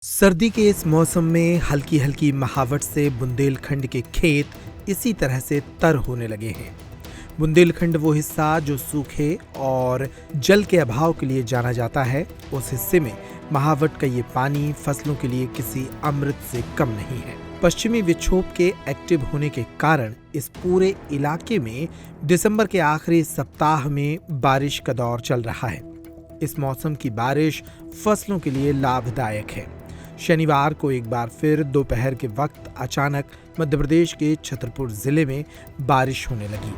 सर्दी के इस मौसम में हल्की हल्की महावट से बुंदेलखंड के खेत इसी तरह से तर होने लगे हैं। बुंदेलखंड वो हिस्सा जो सूखे और जल के अभाव के लिए जाना जाता है, उस हिस्से में महावट का ये पानी फसलों के लिए किसी अमृत से कम नहीं है। पश्चिमी विक्षोभ के एक्टिव होने के कारण इस पूरे इलाके में दिसंबर के आखिरी सप्ताह में बारिश का दौर चल रहा है। इस मौसम की बारिश फसलों के लिए लाभदायक है। शनिवार को एक बार फिर दोपहर के वक्त अचानक मध्य प्रदेश के छतरपुर जिले में बारिश होने लगी।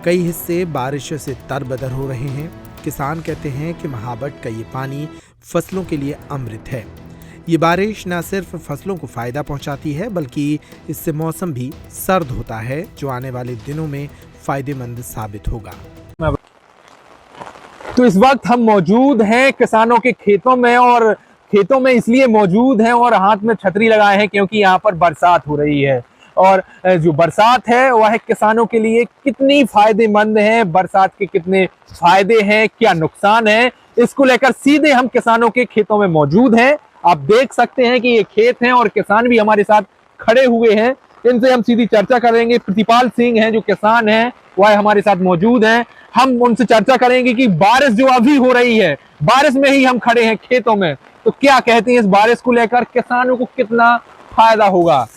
कई हिस्से बारिश से तरबदर हो रहे हैं। किसान कहते हैं कि महावट का ये पानी फसलों के लिए अमृत है। ये बारिश न सिर्फ फसलों को फायदा पहुंचाती है, बल्कि इससे मौसम भी सर्द होता है, जो आने वाले दिनों में फायदेमंद साबित होगा। तो इस वक्त हम मौजूद हैं किसानों के खेतों में, और खेतों में इसलिए मौजूद हैं और हाथ में छतरी लगाए हैं क्योंकि यहाँ पर बरसात हो रही है। और जो बरसात है वह किसानों के लिए कितनी फायदेमंद है, बरसात के कितने फायदे हैं, क्या नुकसान है, इसको लेकर सीधे हम किसानों के खेतों में मौजूद हैं। आप देख सकते हैं कि ये खेत हैं और किसान भी हमारे साथ खड़े हुए हैं। इनसे हम सीधी चर्चा करेंगे। प्रतिपाल सिंह हैं जो किसान हैं, वह हमारे साथ मौजूद हैं। हम उनसे चर्चा करेंगे कि बारिश जो अभी हो रही है, बारिश में ही हम खड़े हैं खेतों में, तो क्या कहते हैं इस बारिश को लेकर, किसानों को कितना फायदा होगा।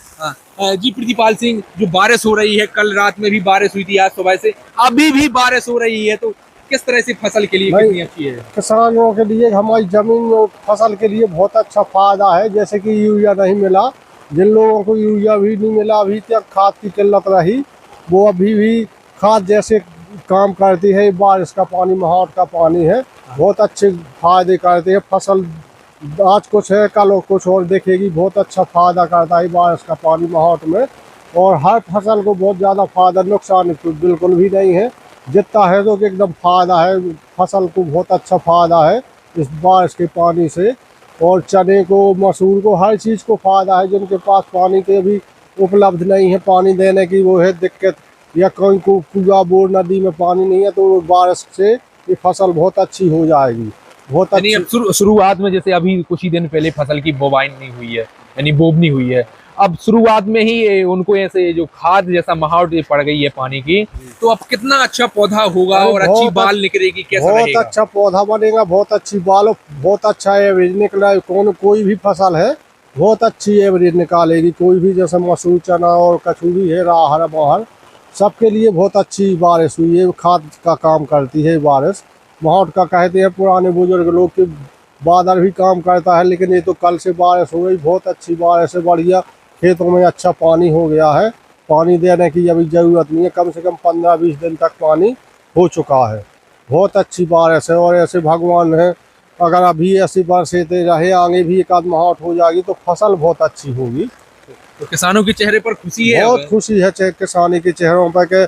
जी प्रतिपाल सिंह, जो बारिश हो रही है, कल रात में भी बारिश हुई थी, आज सुबह से अभी भी बारिश हो रही है, तो किस तरह से फसल के लिए कितनी अच्छी है? किसानों के लिए हमारी जमीन और फसल के लिए बहुत अच्छा फायदा है। जैसे कि यूरिया नहीं मिला, जिन लोगों को यूरिया भी नहीं मिला, अभी तक खाद की किल्लत रही, वो अभी भी खाद जैसे काम करती है। बारिश का पानी, महावट का पानी है, बहुत अच्छे फायदे करते हैं। फसल आज कुछ है, कल कुछ और देखेगी। बहुत अच्छा फायदा करता है बारिश का पानी महावट में, और हर फसल को बहुत ज़्यादा फायदा, नुकसान तो बिल्कुल भी नहीं है। जितना है तो एकदम फायदा है, फसल को बहुत अच्छा फायदा है इस बारिश के पानी से। और चने को, मसूर को, हर चीज़ को फायदा है। जिनके पास पानी के भी उपलब्ध नहीं है, पानी देने की वो है दिक्कत, या कोई को कुआं बोर नदी में पानी नहीं है, तो बारिश से ये फसल बहुत अच्छी हो जाएगी। बहुत अच्छी। शुरुआत में जैसे अभी कुछ ही दिन पहले फसल की बोवाई नहीं हुई है, यानी बोबनी हुई है, अब शुरुआत में ही उनको ऐसे जो खाद जैसा महावट पड़ गई है पानी की, तो अब कितना अच्छा पौधा होगा और अच्छी बाल निकलेगी, कैसा बहुत रहेगा? अच्छा पौधा बनेगा, बहुत अच्छी बाल, बहुत अच्छा एवरेज निकला। कोई भी फसल है बहुत अच्छी एवरेज निकालेगी। कोई भी, जैसे मसूर, चना और कछू भी है, राहर बहर, सबके लिए बहुत अच्छी बारिश हुई है। खाद का काम करती है बारिश। महावट का कहते हैं पुराने बुजुर्ग लोग कि बादल भी काम करता है, लेकिन ये तो कल से बारिश हो गई, बहुत अच्छी बारिश है, बढ़िया। खेतों में अच्छा पानी हो गया है, पानी देने की अभी ज़रूरत नहीं है। कम से कम 15-20 दिन तक पानी हो चुका है। बहुत अच्छी बारिश है, और ऐसे भगवान है, अगर अभी ऐसी बरसातें रहे, आगे भी एक आध महावट हो जाएगी तो फसल बहुत अच्छी होगी। तो किसानों के चेहरे पर खुशी है, बहुत खुशी है किसानी के चेहरों पर कि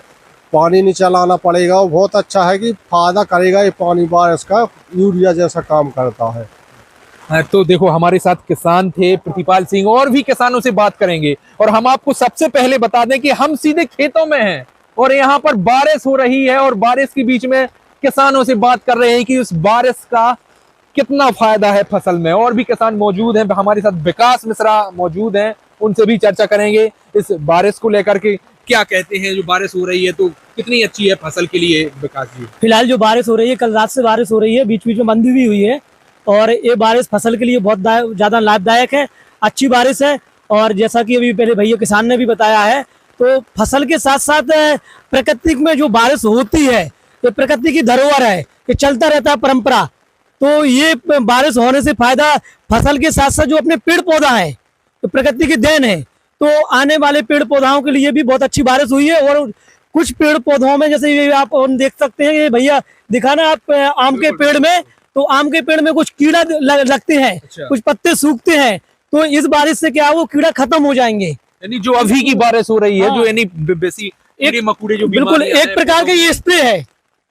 पानी नहीं चलाना पड़ेगा। और बहुत अच्छा है कि फायदा करेगा ये पानी, बारिश का यूरिया जैसा काम करता है। तो देखो हमारे साथ किसान थे प्रतिपाल सिंह, और भी किसानों से बात करेंगे। और हम आपको सबसे पहले बता दें कि हम सीधे खेतों में हैं और यहाँ पर बारिश हो रही है, और बारिश के बीच में किसानों से बात कर रहे हैं कि उस बारिश का कितना फायदा है फसल में। और भी किसान मौजूद हैं हमारे साथ, विकास मिश्रा मौजूद हैं, उनसे भी चर्चा करेंगे इस बारिश को लेकर के। क्या कहते हैं, जो बारिश हो रही है तो कितनी अच्छी है फसल के लिए? विकास जी, फिलहाल जो बारिश हो रही है, कल रात से बारिश हो रही है, बीच बीच में बंदी भी हुई है, और ये बारिश फसल के लिए बहुत ज़्यादा लाभदायक है, अच्छी बारिश है। और जैसा कि अभी पहले भैया किसान ने भी बताया है, तो फसल के साथ साथ प्रकृति में जो बारिश होती है, ये प्रकृति की धरोहर है, ये चलता रहता है परंपरा। तो ये बारिश होने से फायदा फसल के साथ साथ जो अपने पेड़ पौधा है, तो प्रकृति की देन है, तो आने वाले पेड़ पौधाओं के लिए भी बहुत अच्छी बारिश हुई है। और कुछ पेड़ पौधों में, जैसे ये आप देख सकते हैं, ये भैया दिखाना आप, आम के पेड़ में, तो आम के पेड़ में कुछ कीड़ा लगते हैं। अच्छा। कुछ पत्ते सूखते हैं, तो इस बारिश से क्या वो कीड़ा खत्म हो जाएंगे। यानी जो अभी की बारिश हो रही है, जो यानी बेसी कीड़े मकोड़े जो बिल्कुल एक प्रकार के ये स्प्रे है,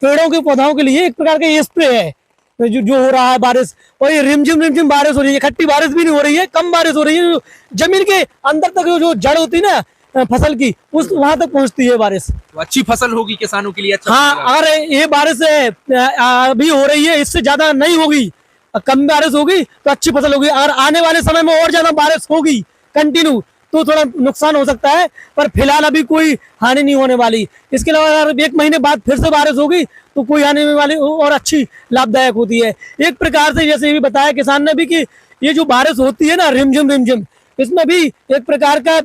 पेड़ों के पौधों के लिए एक प्रकार का ये स्प्रे है जो हो रहा है बारिश। और ये रिमझिम बारिश हो रही है, खट्टी बारिश भी नहीं हो रही है, कम बारिश हो रही है। जमीन के अंदर तक जो जड़ होती है ना फसल की, उस वहां तक पहुंचती है बारिश। तो अच्छी फसल होगी किसानों के लिए। अच्छा, हाँ, अगर ये बारिश अभी हो रही है, इससे ज्यादा नहीं होगी। कम बारिश होगी तो अच्छी फसल होगी, और आने वाले समय में और ज्यादा बारिश होगी कंटिन्यू तो थोड़ा नुकसान हो सकता है, पर फिलहाल अभी कोई हानि नहीं होने वाली। इसके अलावा अगर 1 महीने बाद फिर से बारिश होगी तो कोई हानि नहीं वाली और अच्छी लाभदायक होती है। एक प्रकार से जैसे भी बताया किसान ने भी कि ये जो बारिश होती है ना रिमझिम, इसमें भी एक प्रकार का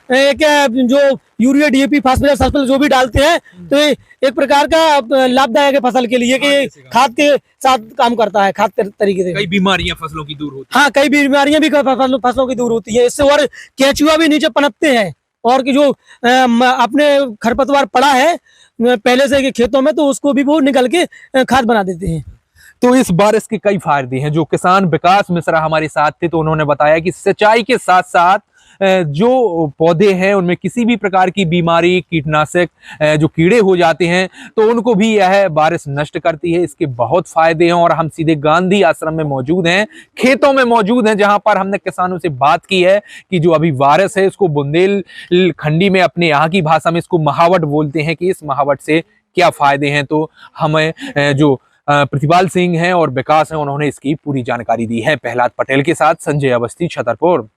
एक जो यूरिया डीएपी फास्फोरस सल्फर जो भी डालते हैं तो ये एक प्रकार का लाभदायक है फसल के लिए कि खाद के साथ काम करता है, खाद के तरीके से कई बीमारियां फसलों की दूर होती हाँ कई बीमारियां भी फसलों की दूर होती है इससे, और केंचुआ भी नीचे पनपते हैं, और कि जो अपने खरपतवार पड़ा है पहले से के खेतों में तो उसको भी वो निकल के खाद बना देते हैं। तो इस बारिश के कई फायदे हैं। जो किसान विकास मिश्रा हमारे साथ थे तो उन्होंने बताया कि सिंचाई के साथ साथ जो पौधे हैं उनमें किसी भी प्रकार की बीमारी, कीटनाशक जो कीड़े हो जाते हैं तो उनको भी यह बारिश नष्ट करती है। इसके बहुत फायदे हैं और हम सीधे गांधी आश्रम में मौजूद हैं, खेतों में मौजूद हैं, जहां पर हमने किसानों से बात की है कि जो अभी बारिश है इसको बुंदेलखंडी में अपने यहाँ की भाषा में इसको महावट बोलते हैं कि इस महावट से क्या फायदे हैं। तो हमें जो प्रतिपाल सिंह हैं और विकास हैं उन्होंने इसकी पूरी जानकारी दी है। प्रहलाद पटेल के साथ संजय अवस्थी, छतरपुर।